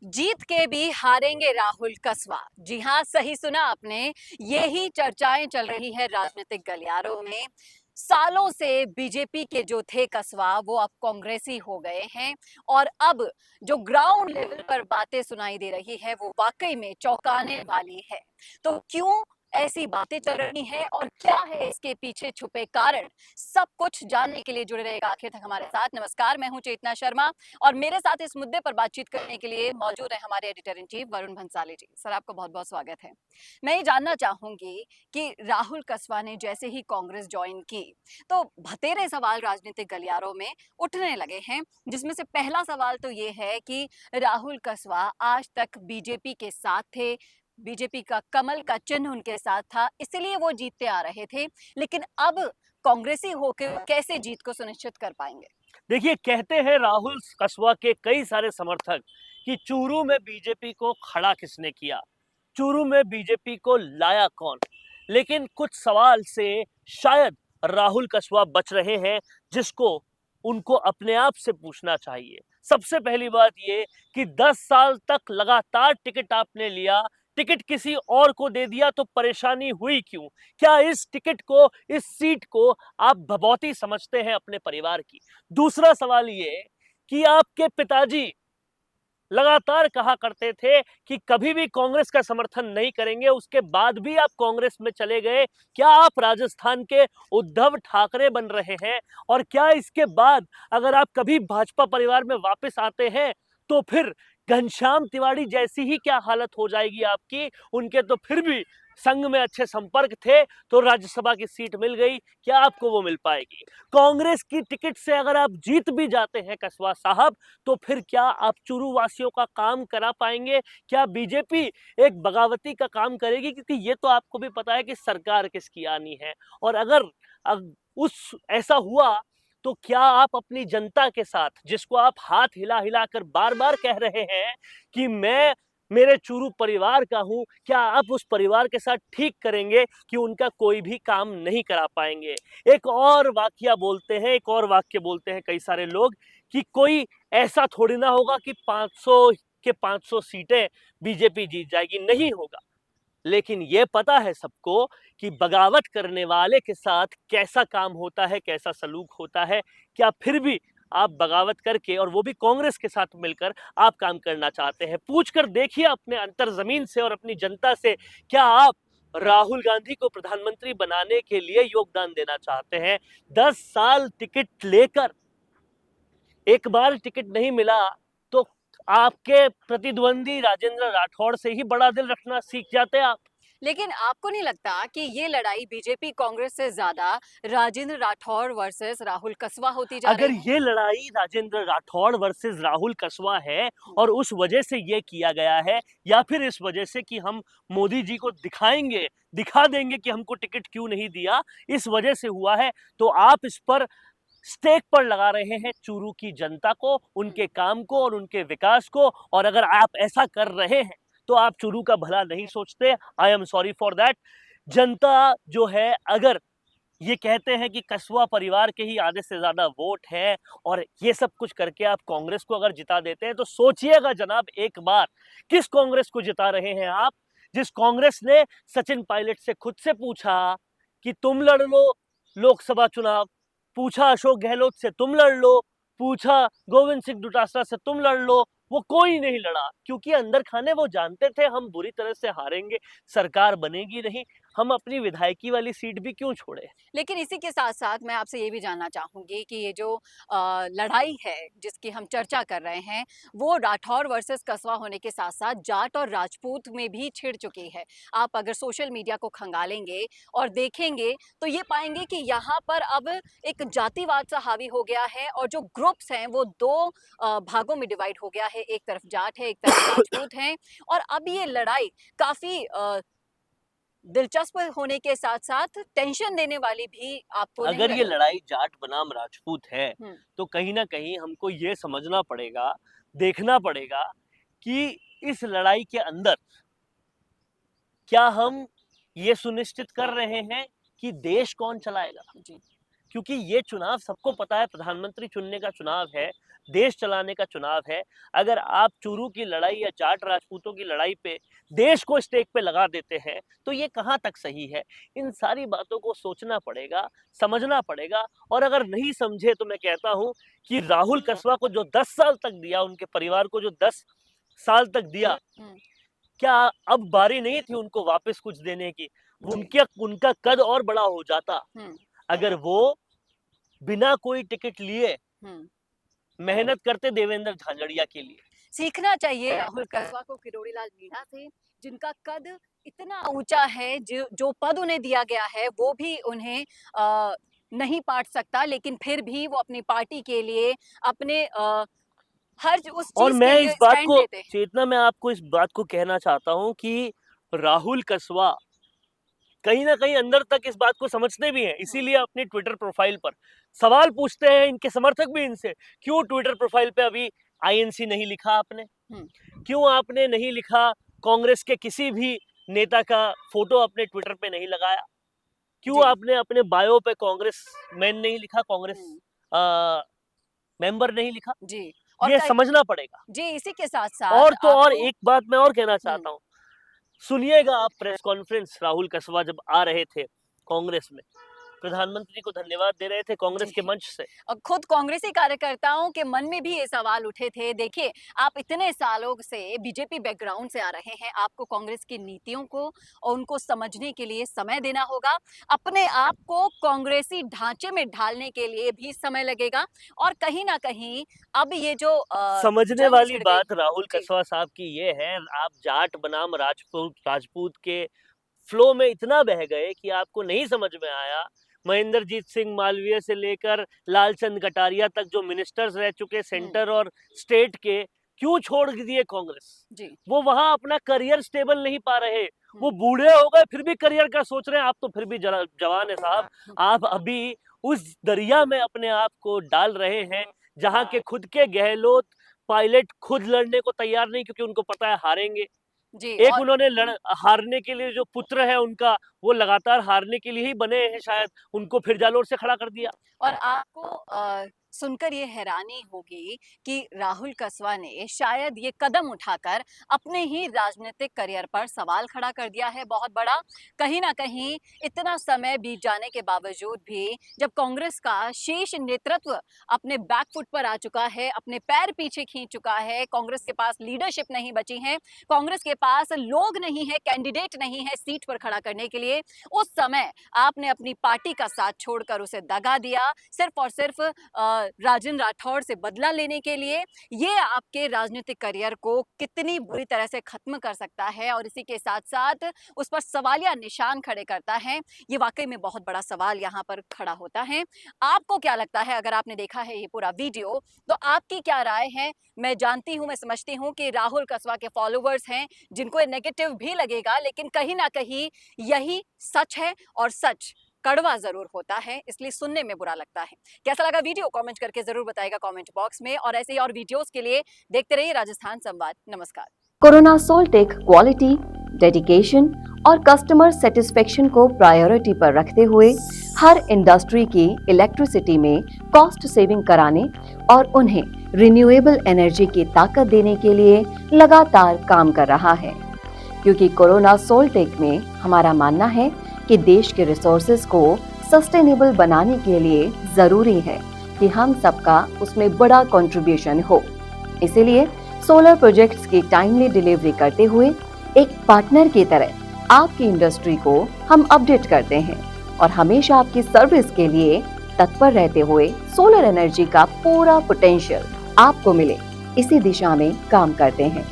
जीत के भी हारेंगे राहुल कसवा। जी हाँ, सही सुना आपने। यही चर्चाएं चल रही है राजनीतिक गलियारों में। सालों से बीजेपी के जो थे कसवा वो अब कांग्रेसी हो गए हैं। और अब जो ग्राउंड लेवल पर बातें सुनाई दे रही है वो वाकई में चौंकाने वाली है। तो क्यों ऐसी बातें चल रही हैं और क्या है इसके पीछे छुपे कारण, सब कुछ जानने के लिए जुड़े रहेगा आखिर तक हमारे साथ। नमस्कार, मैं हूं चेतना शर्मा और मेरे साथ इस मुद्दे पर बातचीत करने के लिए मौजूद है हमारे editor in chief Varun Bhansali ji. Sir, आपका बहुत बहुत स्वागत है। मैं ये जानना चाहूंगी कि राहुल कसवा ने जैसे ही कांग्रेस ज्वाइन की तो बतेरे सवाल राजनीतिक गलियारों में उठने लगे हैं, जिसमें से पहला सवाल तो ये है कि राहुल कसवा आज तक बीजेपी के साथ थे, बीजेपी का कमल का चिन्ह उनके साथ था, इसलिए वो जीतते आ रहे थे, लेकिन अब कांग्रेसी होकर कैसे जीत को सुनिश्चित कर पाएंगे? देखिए, कहते हैं राहुल कसवा के कई सारे समर्थक कि चूरू में बीजेपी को खड़ा किसने किया, चूरू में बीजेपी को लाया कौन। लेकिन कुछ सवाल से शायद राहुल कसवा बच रहे हैं, जिसको उनको अपने आप से पूछना चाहिए। सबसे पहली बात ये कि 10 साल तक लगातार टिकट आपने लिया, टिकट किसी और को दे दिया तो परेशानी हुई क्यों? क्या इस टिकट को, इस सीट को आप भभौती समझते हैं अपने परिवार की? दूसरा सवाल ये कि आपके पिताजी लगातार कहा करते थे कि कभी भी कांग्रेस का समर्थन नहीं करेंगे, उसके बाद भी आप कांग्रेस में चले गए। क्या आप राजस्थान के उद्धव ठाकरे बन रहे हैं? और क्या इसके बाद अगर आप कभी भाजपा परिवार में वापस आते हैं तो फिर घनश्याम तिवाड़ी जैसी ही क्या हालत हो जाएगी आपकी? उनके तो फिर भी संघ में अच्छे संपर्क थे तो राज्यसभा की सीट मिल गई, क्या आपको वो मिल पाएगी? कांग्रेस की टिकट से अगर आप जीत भी जाते हैं कसवा साहब, तो फिर क्या आप चूरू वासियों का काम करा पाएंगे? क्या बीजेपी एक बगावती का काम करेगी? क्योंकि ये तो आपको भी पता है कि सरकार किसकी आनी है। और अगर उस ऐसा हुआ तो क्या आप अपनी जनता के साथ, जिसको आप हाथ हिला हिला कर बार बार कह रहे हैं कि मैं मेरे चूरू परिवार का हूं, क्या आप उस परिवार के साथ ठीक करेंगे कि उनका कोई भी काम नहीं करा पाएंगे? एक और वाक्य बोलते हैं कई सारे लोग कि कोई ऐसा थोड़ी ना होगा कि 500 के 500 सीटें बीजेपी जीत जाएगी, नहीं होगा। लेकिन ये पता है सबको कि बगावत करने वाले के साथ कैसा काम होता है, कैसा सलूक होता है। क्या फिर भी आप बगावत करके, और वो भी कांग्रेस के साथ मिलकर, आप काम करना चाहते हैं? पूछ कर देखिए अपने अंतर्जमीन से और अपनी जनता से, क्या आप राहुल गांधी को प्रधानमंत्री बनाने के लिए योगदान देना चाहते हैं? 10 साल टिकट लेकर एक बार टिकट नहीं मिला तो आपके प्रतिद्वंदी राजेंद्र राठौड़ से ही बड़ा दिल रखना सीख जाते आप। लेकिन आपको नहीं लगता कि ये लड़ाई बीजेपी कांग्रेस से ज्यादा राजेंद्र राठौर वर्सेस राहुल कसवा होती जा अगर रही है? ये लड़ाई राजेंद्र राठौड़ वर्सेस राहुल कसवा है और उस वजह से ये किया गया है, या फिर इस वजह से कि हम मोदी जी को दिखा देंगे कि हमको टिकट क्यों नहीं दिया, इस वजह से हुआ है, तो आप इस पर स्टेक पर लगा रहे हैं चूरू की जनता को, उनके काम को और उनके विकास को। और अगर आप ऐसा कर रहे हैं तो आप चूरू का भला नहीं सोचते। I am sorry for that. जनता जो है, अगर ये कहते हैं कि कसवा परिवार के ही आधे से ज्यादा वोट हैं और ये सब कुछ करके आप कांग्रेस को अगर जिता देते हैं, तो सोचिएगा जनाब एक बार, किस कांग्रेस को जिता रहे हैं आप? जिस कांग्रेस ने सचिन पायलट से खुद से पूछा कि तुम लड़ लो लोकसभा चुनाव, पूछा अशोक गहलोत से तुम लड़ लो, पूछा गोविंद सिंह डोटासरा से तुम लड़ लो, वो कोई नहीं लड़ा, क्योंकि अंदर खाने वो जानते थे हम बुरी तरह से हारेंगे, सरकार बनेगी नहीं, हम अपनी विधायकी वाली सीट भी क्यों छोड़े। लेकिन इसी के साथ साथ मैं आपसे ये भी जानना चाहूंगी कि ये जो लड़ाई है जिसकी हम चर्चा कर रहे हैं वो राठौर वर्सेस कसवा होने के साथ साथ जाट और राजपूत में भी छिड़ चुकी है। आप अगर सोशल मीडिया को खंगालेंगे और देखेंगे तो ये पाएंगे कि यहाँ पर अब एक जातिवाद सा हावी हो गया है और जो ग्रुप्स हैं वो दो भागों में डिवाइड हो गया है। एक तरफ जाट है, एक तरफ राजपूत हैं। और अब ये लड़ाई काफी दिलचस्प होने के साथ-साथ टेंशन देने वाली भी आपको नहीं अगर ये लग रही? लड़ाई जाट बनाम राजपूत है, हुँ। तो कहीं न कहीं हमको ये समझना पड़ेगा, देखना पड़ेगा कि इस लड़ाई के अंदर क्या हम ये सुनिश्चित कर रहे हैं कि देश कौन चलाएगा? जी। क्योंकि ये चुनाव सबको पता है, प्रधानमंत्री चुनने का चुनाव है, देश चलाने का चुनाव है। अगर आप चूरू की लड़ाई या जाट राजपूतों की लड़ाई पे देश को स्टेक पे लगा देते हैं, तो ये कहाँ तक सही है? इन सारी बातों को सोचना पड़ेगा, समझना पड़ेगा। और अगर नहीं समझे तो मैं कहता हूँ कि राहुल कसवा को जो 10 साल तक दिया, उनके परिवार को जो 10 साल तक दिया, क्या अब बारी नहीं थी उनको वापस कुछ देने की? उनका कद और बड़ा हो जाता अगर वो बिना कोई टिकट लिए मेहनत करते देवेंद्र झांझड़िया के लिए। सीखना चाहिए राहुल कसवा को किरोड़ी लाल मीणा से, जिनका कद इतना ऊंचा है, जो पद उन्हें दिया गया है वो भी उन्हें नहीं पाट सकता, लेकिन फिर भी वो अपनी पार्टी के लिए अपने हर उस चीज और मैं के लिए इस बात स्टैंड को लेते हैं। चेतना, मैं आपको इस बात को कहना चाहता हूँ कि राहुल कसवा कहीं ना कहीं अंदर तक इस बात को समझते भी हैं, इसीलिए अपनी ट्विटर प्रोफाइल पर सवाल पूछते हैं इनके समर्थक भी इनसे, क्यों ट्विटर प्रोफाइल पे अभी आईएनसी नहीं लिखा आपने? क्यों आपने नहीं लिखा कांग्रेस के किसी भी नेता का फोटो अपने ट्विटर पे नहीं लगाया? क्यों आपने अपने बायो पे कांग्रेस मैन नहीं लिखा, कांग्रेस मेंबर नहीं लिखा? जी, और ये समझना पड़ेगा जी। इसी के साथ साथ और तो और एक बात मैं और कहना चाहता हूँ, सुनिएगा आप प्रेस कॉन्फ्रेंस राहुल कसवा जब आ रहे थे कांग्रेस में, प्रधानमंत्री को धन्यवाद दे रहे थे कांग्रेस के मंच से। और खुद कांग्रेसी कार्यकर्ताओं के मन में भी ये सवाल उठे थे। देखिए, आप इतने सालों से बीजेपी बैकग्राउंड से आ रहे हैं, आपको कांग्रेस की नीतियों को और उनको समझने के लिए समय देना होगा, अपने आप को कांग्रेसी ढांचे में ढालने के लिए भी समय लगेगा। और कहीं ना कहीं अब ये जो समझने वाली बात राहुल कसवा साहब की ये है, आप जाट बनाम राजपूत के फ्लो में इतना बह गए कि आपको नहीं समझ में आया महेंद्रजीत सिंह मालवीय से लेकर लालचंद कटारिया तक जो मिनिस्टर्स रह चुके सेंटर और स्टेट के, क्यों छोड़ दिए कांग्रेस? वो वहां अपना करियर स्टेबल नहीं पा रहे, वो बूढ़े हो गए फिर भी करियर का सोच रहे हैं। आप तो फिर भी जवान है साहब, आप अभी उस दरिया में अपने आप को डाल रहे हैं जहां के खुद के गहलोत पायलट खुद लड़ने को तैयार नहीं, क्योंकि उनको पता है हारेंगे। एक उन्होंने हारने के लिए जो पुत्र है उनका, वो लगातार हारने के लिए ही बने हैं, शायद उनको फिर जालोर से खड़ा कर दिया। और आपको सुनकर ये हैरानी होगी कि राहुल कसवा ने शायद ये कदम उठाकर अपने ही राजनीतिक करियर पर सवाल खड़ा कर दिया है बहुत बड़ा। कहीं ना कहीं इतना समय बीत जाने के बावजूद भी जब कांग्रेस का शीर्ष नेतृत्व अपने बैकफुट पर आ चुका है, अपने पैर पीछे खींच चुका है, कांग्रेस के पास लीडरशिप नहीं बची है, कांग्रेस के पास लोग नहीं है, कैंडिडेट नहीं है सीट पर खड़ा करने के लिए, उस समय आपने अपनी पार्टी का साथ छोड़कर उसे दगा दिया, सिर्फ और सिर्फ राजेंद्र राठौड़ से बदला लेने के लिए। ये आपके राजनीतिक करियर को कितनी बुरी तरह से खत्म कर सकता है और इसी के साथ साथ उस पर सवालिया निशान खड़े करता है। ये वाकई में बहुत बड़ा सवाल यहाँ पर खड़ा होता है। आपको क्या लगता है? अगर आपने देखा है ये पूरा वीडियो तो आपकी क्या राय है? मैं जानती हूँ, मैं समझती हूँ कि राहुल कसवा के फॉलोवर्स हैं जिनको ये नेगेटिव भी लगेगा, लेकिन कहीं ना कहीं यही सच है और सच कड़वा जरूर होता है, इसलिए सुनने में बुरा लगता है। कैसा लगा वीडियो कमेंट करके जरूर बताइएगा कमेंट बॉक्स में, और ऐसे ही और वीडियोस के लिए देखते रहिए राजस्थान संवाद। नमस्कार। कोरोना सोल्टेक क्वालिटी, डेडिकेशन और कस्टमर सेटिस्फेक्शन को प्रायोरिटी पर रखते हुए हर इंडस्ट्री की इलेक्ट्रिसिटी में कॉस्ट सेविंग कराने और उन्हें रिन्यूएबल एनर्जी की ताकत देने के लिए लगातार काम कर रहा है। क्योंकि कोरोना सोल्टेक में हमारा मानना है कि देश के रिसोर्सेज को सस्टेनेबल बनाने के लिए जरूरी है कि हम सबका उसमें बड़ा कंट्रीब्यूशन हो। इसीलिए सोलर प्रोजेक्ट्स की टाइमली डिलीवरी करते हुए एक पार्टनर की तरह आपकी इंडस्ट्री को हम अपडेट करते हैं और हमेशा आपकी सर्विस के लिए तत्पर रहते हुए सोलर एनर्जी का पूरा पोटेंशियल आपको मिले, इसी दिशा में काम करते हैं।